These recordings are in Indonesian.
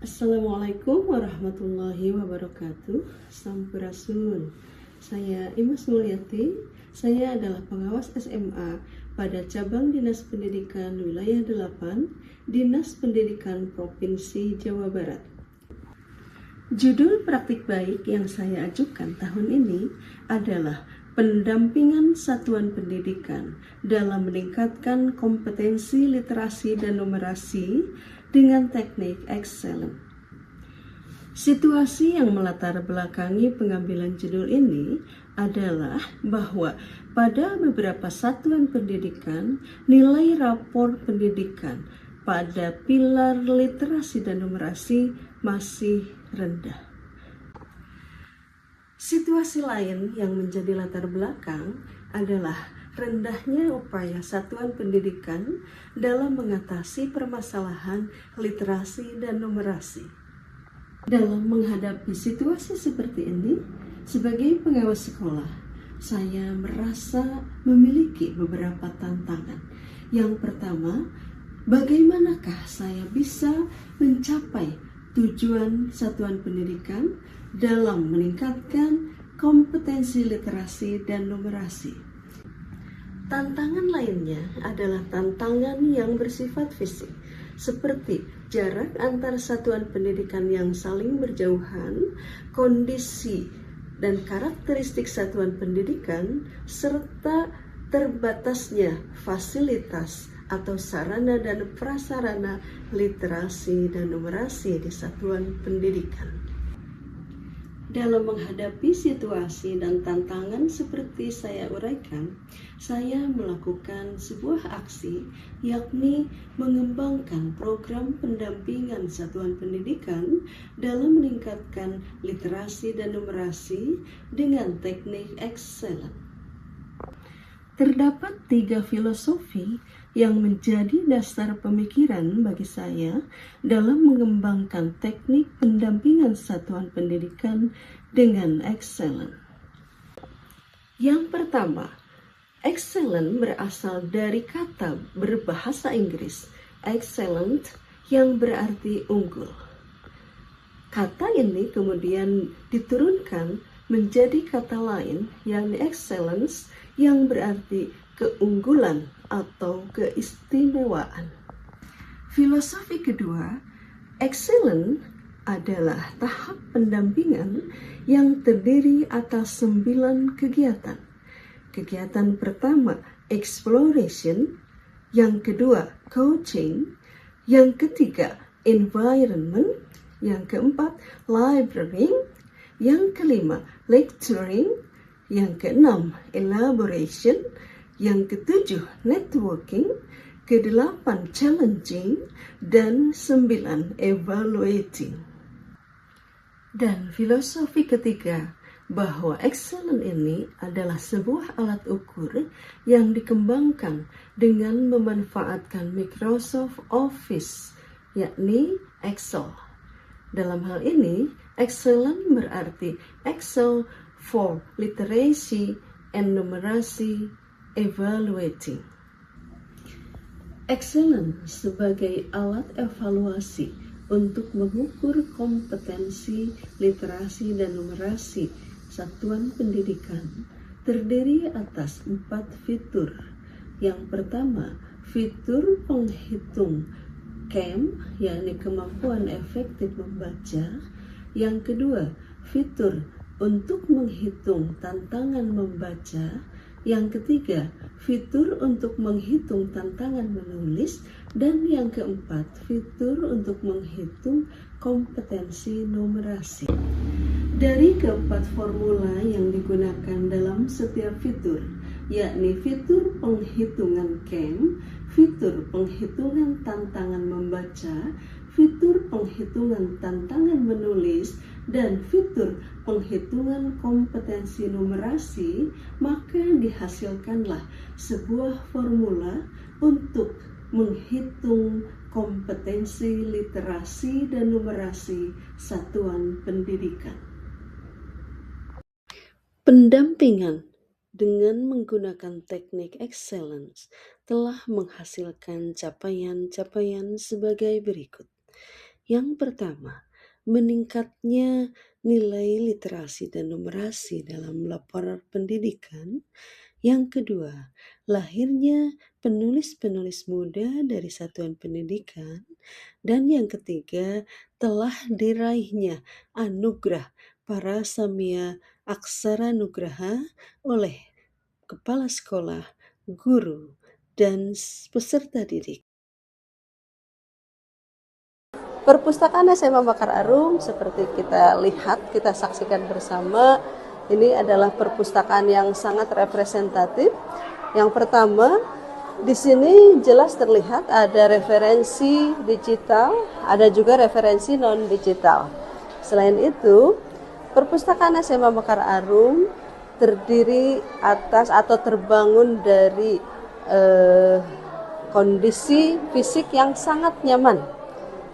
Assalamualaikum warahmatullahi wabarakatuh. Sampurasun. Saya Imas Mulyati. Saya adalah pengawas SMA pada cabang Dinas Pendidikan Wilayah 8, Dinas Pendidikan Provinsi Jawa Barat. Judul praktik baik yang saya ajukan tahun ini adalah pendampingan satuan pendidikan dalam meningkatkan kompetensi literasi dan numerasi dengan teknik excellent. Situasi yang melatar belakangi pengambilan judul ini adalah bahwa pada beberapa satuan pendidikan, nilai rapor pendidikan pada pilar literasi dan numerasi masih rendah. Situasi lain yang menjadi latar belakang adalah rendahnya upaya satuan pendidikan dalam mengatasi permasalahan literasi dan numerasi. Dalam menghadapi situasi seperti ini, sebagai pengawas sekolah, saya merasa memiliki beberapa tantangan. Yang pertama, bagaimanakah saya bisa mencapai tujuan satuan pendidikan dalam meningkatkan kompetensi literasi dan numerasi. Tantangan lainnya adalah tantangan yang bersifat fisik, seperti jarak antar satuan pendidikan yang saling berjauhan, kondisi dan karakteristik satuan pendidikan, serta terbatasnya fasilitas atau sarana dan prasarana literasi dan numerasi di satuan pendidikan. Dalam menghadapi situasi dan tantangan seperti saya uraikan, saya melakukan sebuah aksi, yakni mengembangkan program pendampingan satuan pendidikan dalam meningkatkan literasi dan numerasi dengan teknik excellent. Terdapat 3 filosofi yang menjadi dasar pemikiran bagi saya dalam mengembangkan teknik pendampingan satuan pendidikan dengan excellent. Yang pertama, excellent berasal dari kata berbahasa Inggris excellent yang berarti unggul. Kata ini kemudian diturunkan menjadi kata lain yakni excellence yang berarti keunggulan atau keistimewaan. Filosofi kedua, excellent adalah tahap pendampingan yang terdiri atas 9 kegiatan. Kegiatan pertama, exploration, yang kedua, coaching, yang ketiga, environment, yang keempat, library, yang kelima, lecturing, yang keenam, elaboration, yang ketujuh, networking, kedelapan, challenging, dan 9, evaluating. Dan filosofi ketiga, bahwa excellent ini adalah sebuah alat ukur yang dikembangkan dengan memanfaatkan Microsoft Office, yakni Excel. Dalam hal ini, excellent berarti Excel for literacy and numerasi evaluating. Excellent sebagai alat evaluasi untuk mengukur kompetensi literasi dan numerasi satuan pendidikan terdiri atas 4 fitur. Yang pertama, fitur penghitung KEM, yakni kemampuan efektif membaca. Yang kedua, fitur untuk menghitung tantangan membaca. Yang ketiga, fitur untuk menghitung tantangan menulis. Dan yang keempat, fitur untuk menghitung kompetensi numerasi. Dari keempat formula yang digunakan dalam setiap fitur, yakni fitur penghitungan KEM, fitur penghitungan tantangan membaca, fitur penghitungan tantangan menulis, dan fitur penghitungan kompetensi numerasi, maka dihasilkanlah sebuah formula untuk menghitung kompetensi literasi dan numerasi satuan pendidikan. Pendampingan dengan menggunakan teknik excellence telah menghasilkan capaian-capaian sebagai berikut. Yang pertama, meningkatnya nilai literasi dan numerasi dalam laporan pendidikan. Yang kedua, lahirnya penulis-penulis muda dari satuan pendidikan. Dan yang ketiga, telah diraihnya anugerah para Samia Aksara Nugraha oleh kepala sekolah, guru, dan peserta didik. Perpustakaan SMA Bakar Arum seperti kita lihat, kita saksikan bersama, ini adalah perpustakaan yang sangat representatif. Yang pertama, di sini jelas terlihat ada referensi digital, ada juga referensi non-digital. Selain itu, perpustakaan SMA Bakar Arum terdiri atas atau terbangun dari kondisi fisik yang sangat nyaman,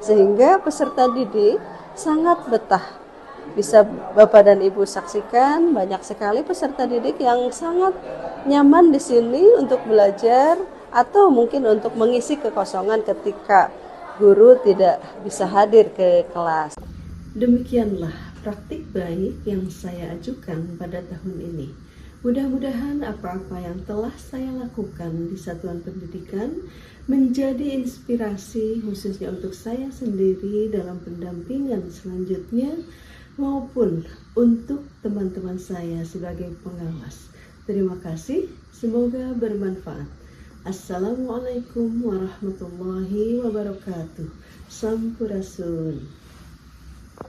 sehingga peserta didik sangat betah. Bisa Bapak dan Ibu saksikan, banyak sekali peserta didik yang sangat nyaman di sini untuk belajar atau mungkin untuk mengisi kekosongan ketika guru tidak bisa hadir ke kelas. Demikianlah praktik baik yang saya ajukan pada tahun ini. Mudah-mudahan apa-apa yang telah saya lakukan di satuan pendidikan menjadi inspirasi khususnya untuk saya sendiri dalam pendampingan selanjutnya maupun untuk teman-teman saya sebagai pengawas. Terima kasih, semoga bermanfaat. Assalamualaikum warahmatullahi wabarakatuh. Sampurasun.